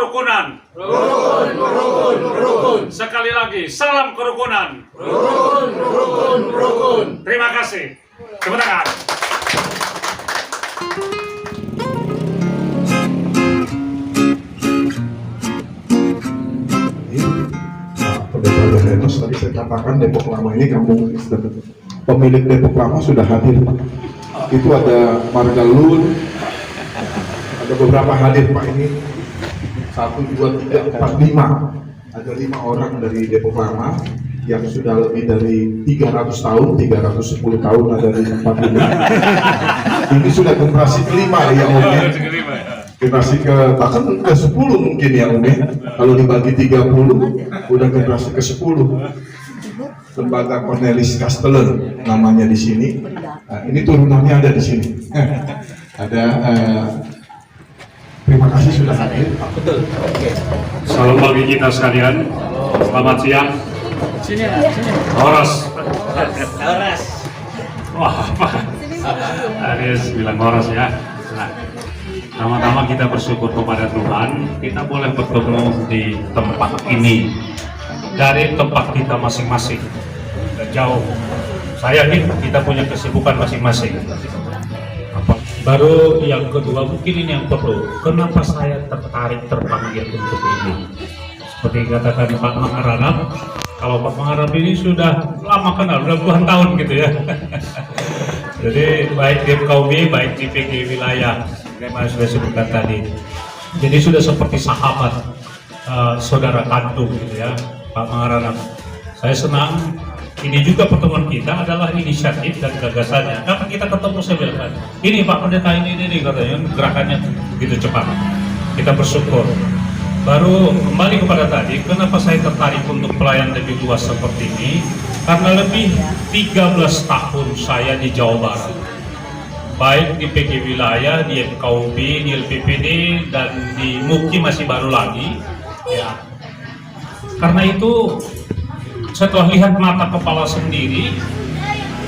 kerukunan. Rukun, rukun, rukun. Sekali lagi, salam kerukunan. Rukun, rukun, rukun. Terima kasih. Tepuk tangan. Pendeta Lenos tadi saya katakan Depok Lama ini kampung Kristen. Pemilik Depok Lama sudah hadir, Pak. Itu ada Marga Lun, ada beberapa hadir, Pak. Ini 1, 2, 3, 4, 5. Ada 5 orang dari Depok Lama yang sudah lebih dari 300 tahun, 310 tahun ada di tempat ini. Ini sudah generasi kelima ya Om. Generasi bahkan ke 10 mungkin ya Om. Kalau dibagi 30 udah generasi ke 10. Lembaga Cornelis Castellan namanya di sini. Nah, ini turunannya ada di sini. Ada terima kasih sudah hadir. Betul. Oke. Salam bagi kita sekalian. Selamat siang. Sini. Horas. Horas. Wah, Pak. Aris bilang horas ya. Nah, pertama-tama kita bersyukur kepada Tuhan. Kita boleh bertemu di tempat ini dari tempat kita masing-masing. Jauh. Saya yakin kita punya kesibukan masing-masing. Baru yang kedua mungkin ini yang perlu. Kenapa saya terpanggil untuk ini? Seperti katakan Pak Mangarap, kalau Pak Mangarap ini sudah lama kenal, sudah puluhan tahun gitu ya. Jadi baik di FKUB, baik di PG wilayah, memang sudah sebutkan tadi. Jadi sudah seperti sahabat, saudara kandung gitu ya, Pak Mangarap. Saya senang. Ini juga pertemuan kita adalah inisiatif dan gagasannya. Karena kita ketemu saya bilang, ini Pak Pendeta ini katanya gerakannya begitu cepat. Kita bersyukur. Baru kembali kepada tadi, kenapa saya tertarik untuk pelayan lebih luas seperti ini? Karena lebih 13 tahun saya di Jawa Barat. Baik di PG wilayah, di FKUB, di LPPD, dan di MUKI masih baru lagi. Ya. Karena itu setelah lihat mata kepala sendiri,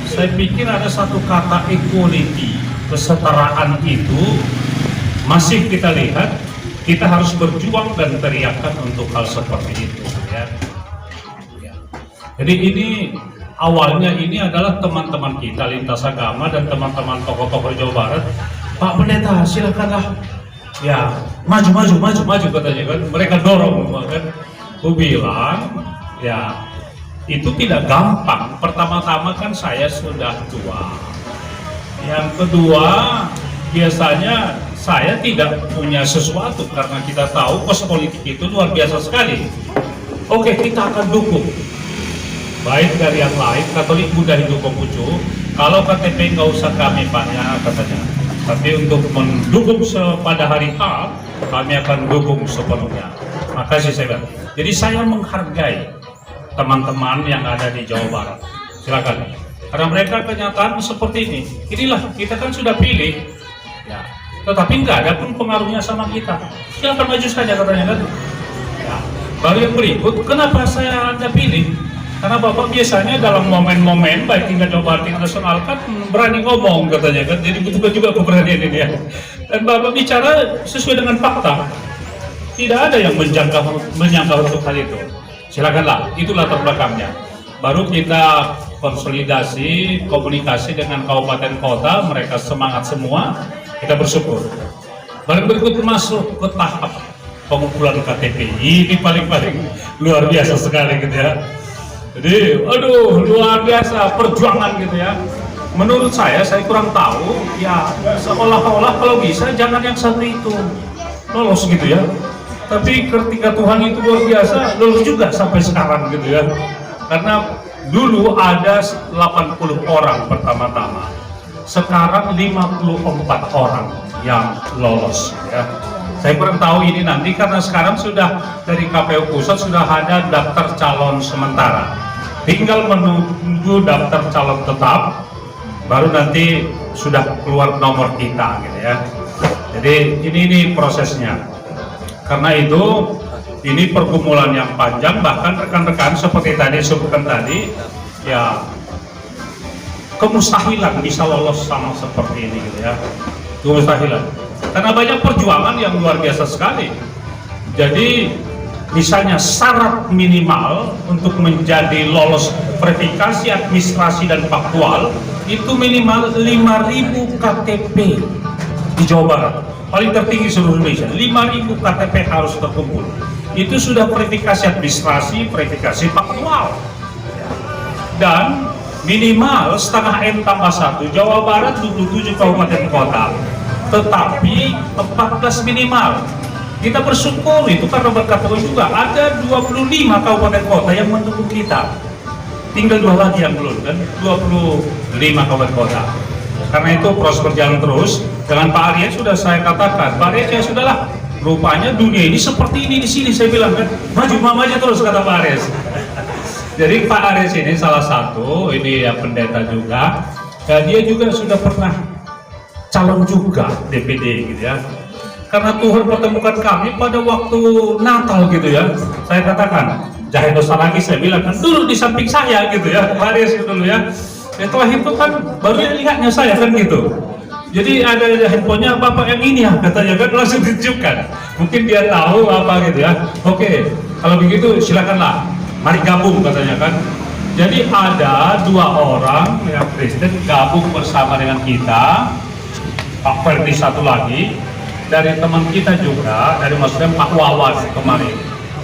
saya pikir ada satu kata equality, kesetaraan itu masih kita lihat, kita harus berjuang dan teriakkan untuk hal seperti itu ya. Jadi ini awalnya ini adalah teman-teman kita lintas agama dan teman-teman tokoh-tokoh Jawa Barat. Pak Pendeta silakanlah ya, maju katanya kan, mereka dorong kan. Aku bilang ya itu tidak gampang. Pertama-tama kan saya sudah tua. Yang kedua, biasanya saya tidak punya sesuatu karena kita tahu pos politik itu luar biasa sekali. Oke, kita akan dukung. Baik dari yang lain, Katolik Buddha Hindu Konghucu, kalau KTP nggak usah kami Pak ya katanya. Tapi untuk mendukung pada hari H, kami akan dukung sepenuhnya. Makasih saya bilang. Jadi saya menghargai teman-teman yang ada di Jawa Barat, silakan. Karena mereka kenyataan seperti ini. Inilah kita kan sudah pilih, ya. Tetapi nggak ada pun pengaruhnya sama kita. Silakan maju saja katanya kan. Ya. Baru yang berikut, kenapa saya Anda pilih? Karena Bapak biasanya dalam momen-momen baik tingkat Jawa Barat tingkat nasional kan berani ngomong katanya kan. Jadi butuhkan juga keberanian ini ya. Dan Bapak bicara sesuai dengan fakta. Tidak ada yang menyangka untuk hal itu. Silakanlah, itulah latar belakangnya. Baru kita konsolidasi, komunikasi dengan kabupaten kota, mereka semangat semua, kita bersyukur. Baru berikut masuk ke tahap pengumpulan KTP. Ini paling-paling luar biasa sekali gitu ya. Jadi, aduh, luar biasa perjuangan gitu ya. Menurut saya kurang tahu, ya seolah-olah kalau bisa jangan yang satu itu lolos gitu ya. Tapi ketika Tuhan itu luar biasa, lulus juga sampai sekarang gitu ya. Karena dulu ada 80 orang pertama-tama, sekarang 54 orang yang lolos ya. Saya kurang tahu ini nanti karena sekarang sudah dari KPU pusat sudah ada daftar calon sementara. Tinggal menunggu daftar calon tetap, baru nanti sudah keluar nomor kita gitu ya. Jadi ini prosesnya. Karena itu ini pergumulan yang panjang, bahkan rekan-rekan seperti tadi sebutkan tadi ya kemustahilan bisa lolos sama seperti ini gitu ya, kemustahilan karena banyak perjuangan yang luar biasa sekali. Jadi misalnya syarat minimal untuk menjadi lolos verifikasi administrasi dan faktual itu minimal 5.000 KTP di Jawa Barat, paling tertinggi seluruh Indonesia. 5.000 KTP harus terkumpul. Itu sudah verifikasi administrasi, verifikasi faktual. Dan minimal setengah M tambah 1, Jawa Barat 27 kabupaten kota, tetapi 14 minimal. Kita bersyukur itu karena berkat Tuhan juga ada 25 kabupaten kota yang mendukung kita. Tinggal 2 lagi yang belum, kan 25 kabupaten kota. Karena itu proses berjalan terus. Dengan Pak Arya sudah saya katakan, Pak Arya ya sudahlah, rupanya dunia ini seperti ini di sini, saya bilang kan, maju terus kata Pak Arya. Jadi Pak Aris ini salah satu, ini ya pendeta juga, ya, dia juga sudah pernah calon juga DPD gitu ya. Karena Tuhan pertemukan kami pada waktu Natal gitu ya. Saya katakan, jangan dosa lagi, saya bilang kan duduk di samping saya gitu ya, Pak Aris dulu ya. Setelah itu kan baru lihatnya saya kan gitu. Jadi ada handphonenya Bapak yang ini ya, katanya kan langsung ditunjukkan. Mungkin dia tahu apa gitu ya. Oke, kalau begitu silakanlah. Mari gabung katanya kan. Jadi ada 2 orang yang Kristen gabung bersama dengan kita. Pak Ferdi satu lagi dari teman kita juga, dari Muslim Pak Wawan kemarin.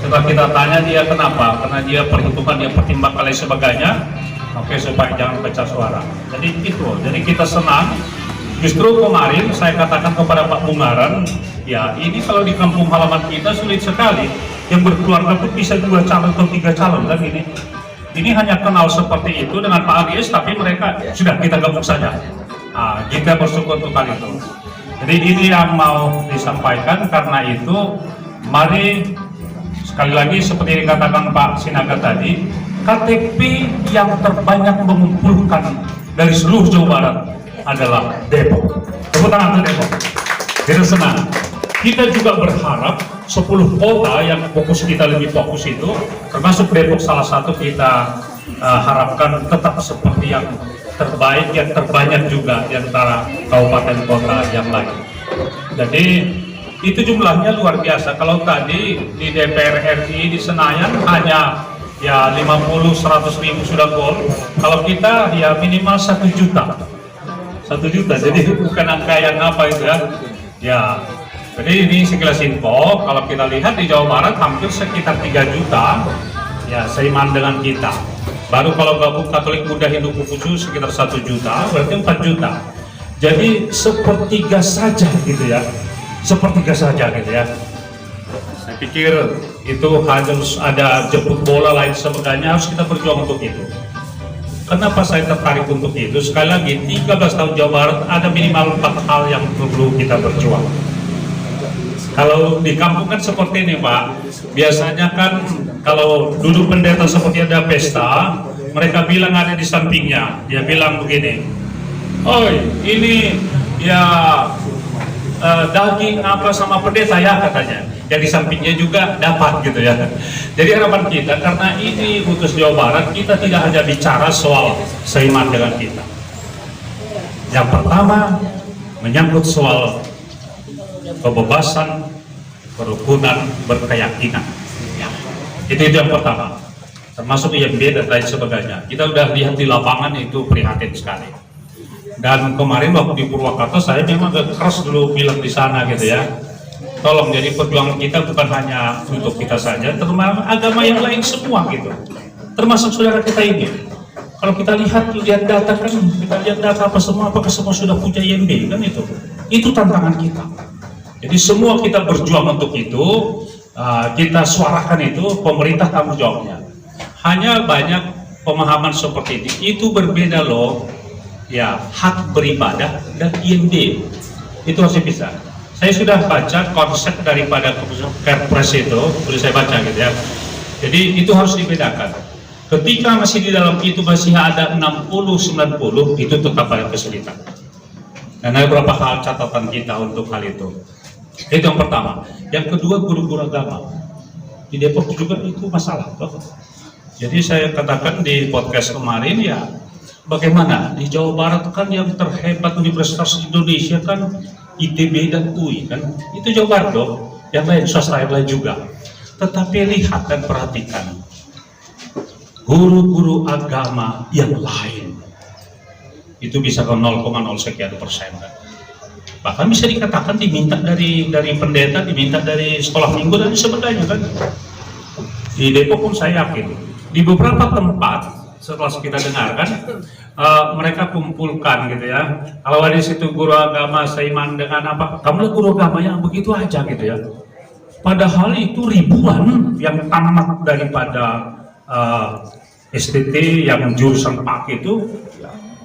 Setelah kita tanya dia kenapa, karena dia perhitungan, dia pertimbangkan dan sebagainya. Oke, supaya jangan pecah suara. Jadi itu, jadi kita senang. Justru kemarin saya katakan kepada Pak Bungaran, ya ini kalau di kampung halaman kita sulit sekali. Yang berkeluarga pun bisa 2 calon atau 3 calon kan ini. Ini hanya kenal seperti itu dengan Pak Agius, tapi mereka sudah kita gabung saja. Nah, kita bersyukur untuk hal itu. Jadi ini yang mau disampaikan, karena itu mari sekali lagi seperti dikatakan Pak Sinaga tadi, KTP yang terbanyak mengumpulkan dari seluruh Jawa Barat adalah Depok. Tepuk tangan untuk Depok. Kita senang. Kita juga berharap 10 kota yang kita lebih fokus itu, termasuk Depok salah satu, kita harapkan tetap seperti yang terbaik, yang terbanyak juga di antara kabupaten kota yang lain. Jadi itu jumlahnya luar biasa. Kalau tadi di DPR RI di Senayan hanya ya 50-100 ribu sudah gol, kalau kita ya minimal 1 juta. 1 juta, jadi bukan angka yang apa itu ya. Ya, jadi ini sekilas info. Kalau kita lihat di Jawa Barat hampir sekitar 3 juta ya seiman dengan kita. Baru kalau gabung Katolik Muda Hindu Konghucu sekitar 1 juta, berarti 4 juta. Jadi sepertiga saja gitu ya, sepertiga saja gitu ya. Saya pikir itu harus ada jemput bola lain sebagainya, harus kita berjuang untuk itu. Kenapa saya tertarik untuk itu? Sekali lagi, 13 tahun Jawa Barat ada minimal 4 hal yang perlu kita berjuang. Kalau di kampung kan seperti ini Pak, biasanya kan kalau duduk pendeta seperti ada pesta, mereka bilang ada di sampingnya, dia bilang begini, oi ini ya daging apa sama pendeta ya katanya, yang di sampingnya juga dapat gitu ya. Jadi harapan kita, karena ini utus Jawa Barat, kita tidak hanya bicara soal seiman dengan kita. Yang pertama menyangkut soal kebebasan, kerukunan, berkeyakinan. Itu yang pertama, termasuk IMB dan lain sebagainya. Kita udah lihat di lapangan, itu prihatin sekali. Dan kemarin waktu di Purwakarta saya memang agak keras dulu bilang di sana gitu ya. Tolong, jadi perjuangan kita bukan hanya untuk kita saja, termasuk agama yang lain semua gitu. Termasuk saudara kita ini. Kalau kita lihat data kan, kita lihat data apa semua, apakah semua sudah punya IMB kan itu. Itu tantangan kita. Jadi semua kita berjuang untuk itu, kita suarakan itu, pemerintah tanggung jawabnya. Hanya banyak pemahaman seperti ini, itu berbeda loh, ya hak beribadah dan IMB, itu harus dipisah. Saya sudah baca konsep daripada Kepres itu, sudah saya baca gitu ya. Jadi itu harus dibedakan. Ketika masih di dalam itu masih ada 60-90, itu tetap ada kesulitan. Dan ada beberapa hal catatan kita untuk hal itu. Itu yang pertama. Yang kedua, guru-guru agama di Depok juga itu masalah. Jadi saya katakan di podcast kemarin ya, bagaimana di Jawa Barat kan yang terhebat universitas Indonesia kan ITB dan UI kan, itu Jawa Barat loh. yang lain swasta yang lain juga. Tetapi lihat dan perhatikan guru-guru agama yang lain itu bisa ke 0,0 sekian persen. Bahkan bisa dikatakan diminta dari pendeta, diminta dari sekolah minggu dan sebagainya kan. Di Depok pun saya yakin di beberapa tempat setelah kita dengarkan mereka kumpulkan gitu ya. Kalau ada di situ guru agama seiman dengan apa, kamu guru agama yang begitu aja gitu ya. Padahal itu ribuan yang tamat daripada STT yang jurusan PAK itu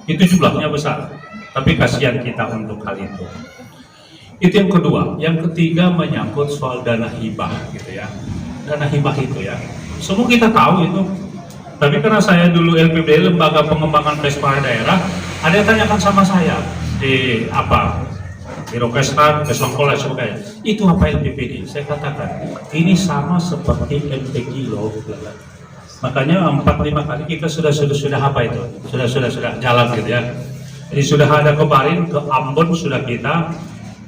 jumlahnya besar. Tapi kasihan kita untuk hal itu. Itu yang kedua. Yang ketiga menyangkut soal dana hibah gitu ya. Dana hibah itu ya. Semua kita tahu itu. Tapi karena saya dulu LPD, Lembaga Pengembangan Pesta Daerah, ada yang tanyakan sama saya di Birokesrat, Keslongkol dan sebagainya. Itu apa LPPD? Saya katakan, ini sama seperti MTQ loh. Makanya 4-5 kali kita sudah apa itu? Sudah jalan gitu ya. Jadi sudah ada kemarin ke Ambon sudah kita,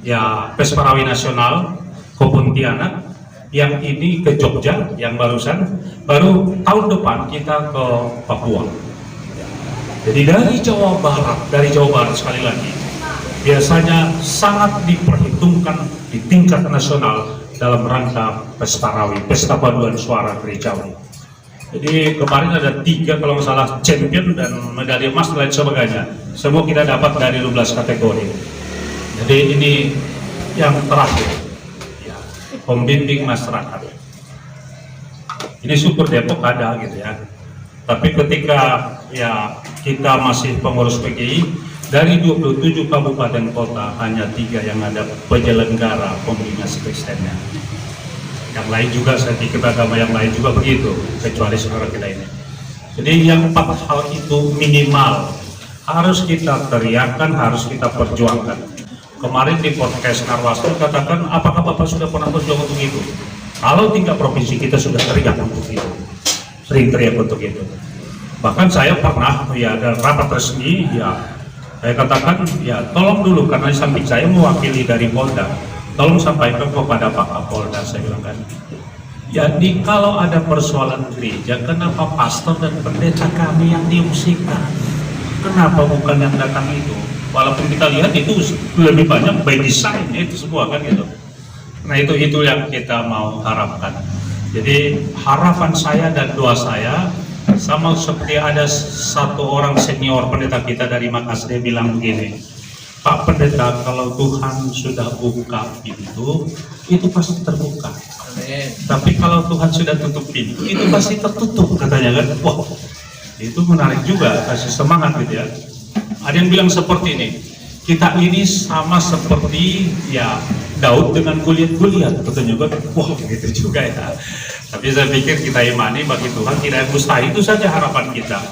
ya Pesparawi Nasional, ke Pontianak, yang ini ke Jogja, yang barusan, baru tahun depan kita ke Papua. Jadi dari Jawa Barat sekali lagi, biasanya sangat diperhitungkan di tingkat nasional dalam rangka Pesparawi, Pesta Paduan Suara Gerejawi. Jadi kemarin ada 3 kalau nggak salah champion dan medali emas dan lain sebagainya. Semua kita dapat dari 12 kategori. Jadi ini yang terakhir. Pembimbing masyarakat. Ini syukur Depok ada gitu ya. Tapi ketika ya kita masih pengurus PGI, dari 27 kabupaten kota hanya 3 yang ada penyelenggara pembina Kristennya. Yang lain juga saya pikir agama yang lain juga begitu, kecuali saudara kita ini. Jadi yang 4 hal itu minimal harus kita teriakkan, harus kita perjuangkan. Kemarin di podcast Narwaslu katakan, apakah Bapak sudah pernah berjuang untuk itu? Kalau tingkat provinsi kita sudah teriak untuk itu, sering teriak untuk itu. Bahkan saya pernah, ya ada rapat resmi, ya saya katakan, ya tolong dulu karena di samping saya mewakili dari Polda, tolong sampaikan kepada Pak Kapolda, saya bilang kan. Jadi kalau ada persoalan gereja, kenapa pastor dan pendeta kami yang diungsikan? Kenapa bukan yang datang itu? Walaupun kita lihat itu lebih banyak by design itu semua kan gitu. Nah itu yang kita mau harapkan. Jadi harapan saya dan doa saya sama seperti ada satu orang senior pendeta kita dari Makassar, dia bilang begini, Pak Pendeta, kalau Tuhan sudah buka pintu itu pasti terbuka. Tapi kalau Tuhan sudah tutup pintu itu pasti tertutup, katanya kan. Wah, itu menarik juga, kasih semangat gitu ya. Ada yang bilang seperti ini, kita ini sama seperti ya Daud dengan Goliat, katanya kan. Wah, gitu juga ya. Tapi saya pikir kita imani bagi Tuhan tidak yang mustahil, itu saja harapan kita.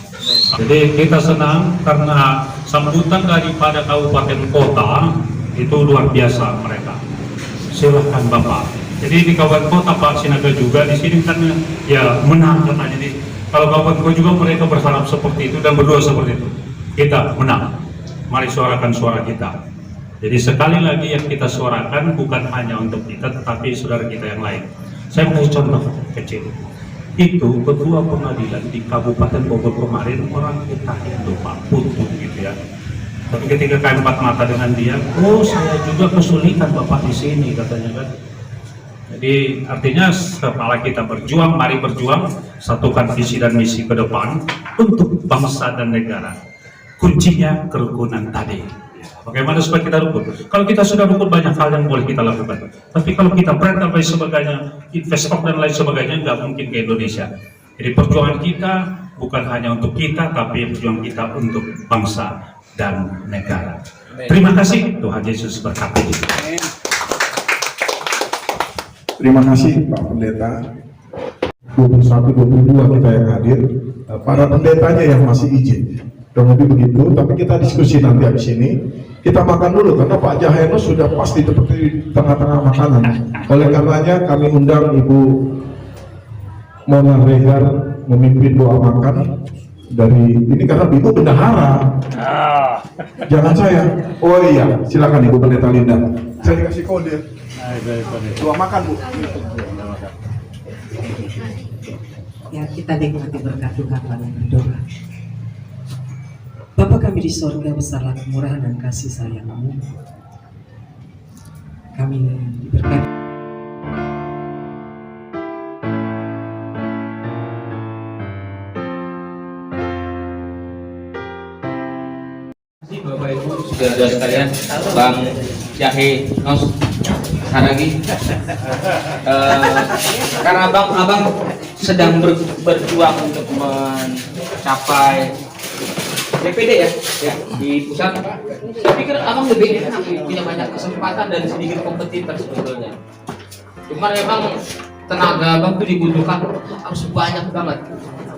Jadi kita senang karena sambutan daripada kabupaten kota itu luar biasa mereka. Silahkan Bapak. Jadi di kabupaten kota Pak Sinaga juga di sini kan ya menang katanya. Jadi kalau kabupaten kota juga mereka berharap seperti itu dan berdoa seperti itu. Kita menang. Mari suarakan suara kita. Jadi sekali lagi yang kita suarakan bukan hanya untuk kita tetapi saudara kita yang lain. Saya kasih contoh kecil. Itu ketua pengadilan di Kabupaten Bogor kemarin orang kita itu Pak Putu gitu ya. Tapi ketika kami empat mata dengan dia, oh saya juga kesulitan Bapak di sini katanya kan. Jadi artinya setelah kita berjuang, mari berjuang, satukan visi dan misi ke depan untuk bangsa dan negara. Kuncinya kerukunan tadi. Bagaimana supaya kita rukun? Kalau kita sudah rukun banyak hal yang boleh kita lakukan. Tapi kalau kita brand dan lain sebagainya, investor dan lain sebagainya, nggak mungkin ke Indonesia. Jadi perjuangan kita bukan hanya untuk kita, tapi perjuangan kita untuk bangsa dan negara. Terima kasih, Tuhan Yesus berkati. Terima kasih Pak Pendeta. 21-22 kita yang hadir, para pendetanya yang masih izin. Kemudian begitu, tapi kita diskusi nanti habis ini. Kita makan dulu karena Pak Jaheno sudah pasti seperti di tengah-tengah makanan. Oleh karenanya kami undang Ibu Mona Rehar memimpin doa makan. dari ini karena Ibu bendahara. Jangan saya. Oh iya, silakan Ibu Pendeta Linda. Saya dikasih kode. Doa makan Bu. Ya, kita nikmati berkat Tuhan pada berdoa. Bapa kami di sorga, besarlah kemurahan dan kasih sayang-Mu. Kami diberkati. Bapak Ibu saudara sekalian, Bang Jahe Nos Saragi, karena abang sedang berjuang untuk mencapai DPD ya di pusat. Saya pikir abang lebih enak, punya banyak kesempatan dan sedikit kompetitor sebetulnya. Cuman memang tenaga abang itu dibutuhkan harus banyak banget.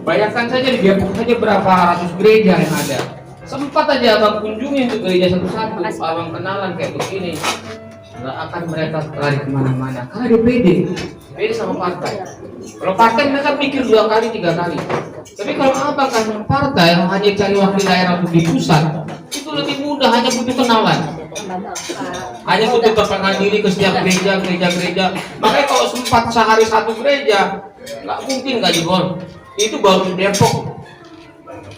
Bayangkan saja di Depok saja berapa ratus gereja yang ada. Sempat aja abang kunjungi untuk gereja satu-satu, abang kenalan kayak begini, nggak akan mereka lari kemana-mana karena DPD sama partai. Kalau partai mereka pikir 2 kali 3 kali, tapi kalau abang kan partai yang hanya cari wakil daerah di pusat, itu lebih mudah, hanya butuh kenalan, hanya butuh perkenalkan diri ke setiap gereja. Makanya kalau sempat sehari 1 gereja, nggak mungkin nggak jebol. Itu baru di Depok.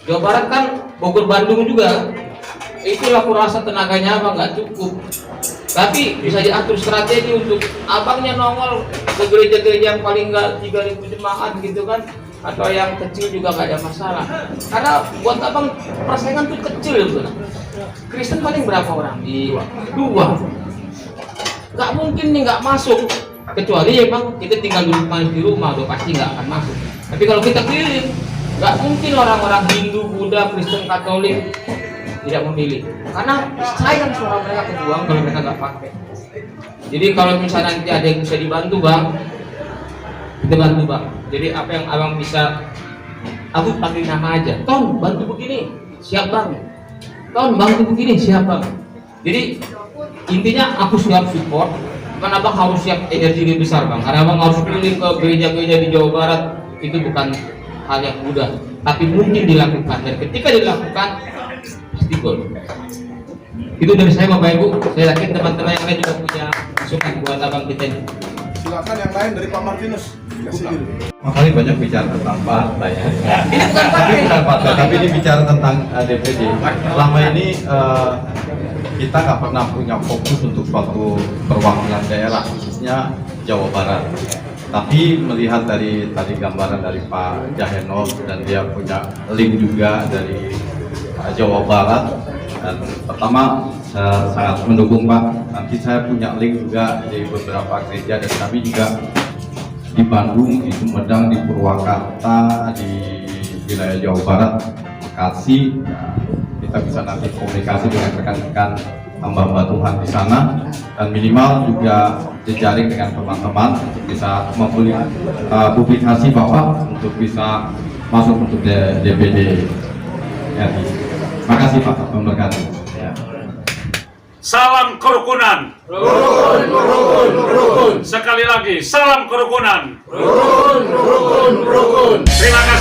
Jawa Barat kan, Bogor, Bandung juga. Itulah kurasa tenaganya abang nggak cukup. Tapi bisa diatur strategi untuk abangnya nongol ke gereja-gereja yang paling nggak 3.000 jemaat gitu kan, atau yang kecil juga nggak ada masalah. Karena buat abang persaingan tuh kecil gitu. Kristen paling berapa orang? Di 2. Nggak mungkin nih nggak masuk. Kecuali ya bang kita tinggal duduk manis di rumah, udah pasti nggak akan masuk. Tapi kalau kita keliling, nggak mungkin orang-orang Hindu, Buddha, Kristen, Katolik tidak memilih, karena sayang suara mereka kebuang kalau mereka nggak pakai. Jadi kalau misalnya nanti ada yang bisa dibantu bang, kita bantu bang. Jadi apa yang abang bisa, aku panggil nama aja, Ton bantu begini, siap bang. Ton bantu begini, siap bang. Jadi intinya aku siap support, kan abang harus siap energi lebih besar bang, karena abang harus keliling ke gereja-gereja di Jawa Barat. Itu bukan hal yang mudah, tapi mungkin dilakukan, dan ketika dilakukan pasti gol. Itu dari saya Bapak Ibu. Saya yakin teman-teman yang lain juga punya masukan buat abang kita ini. Silakan yang lain dari Pak Martinus. Makanya banyak bicara tentang partai. Ini bukan Tapi bukan partai, tapi ini bicara tentang DPD. Selama ini kita nggak pernah punya fokus untuk suatu perwakilan daerah, khususnya Jawa Barat. Tapi melihat dari tadi gambaran dari Pak Jaheno, dan dia punya link juga dari Jawa Barat, dan pertama saya sangat mendukung Pak. Nanti saya punya link juga di beberapa gereja, dan kami juga di Bandung, di Sumedang, di Purwakarta, di wilayah Jawa Barat, Bekasi. Kita bisa nanti komunikasi dengan rekan-rekan hamba-hamba Tuhan di sana, dan minimal juga jejaring dengan teman-teman untuk bisa publikasi Bapak untuk bisa masuk untuk DPD. Ya, terima kasih Pak, memberkati. Ya. Salam kerukunan. rukun. Sekali lagi, salam kerukunan. Rukun. Terima kasih.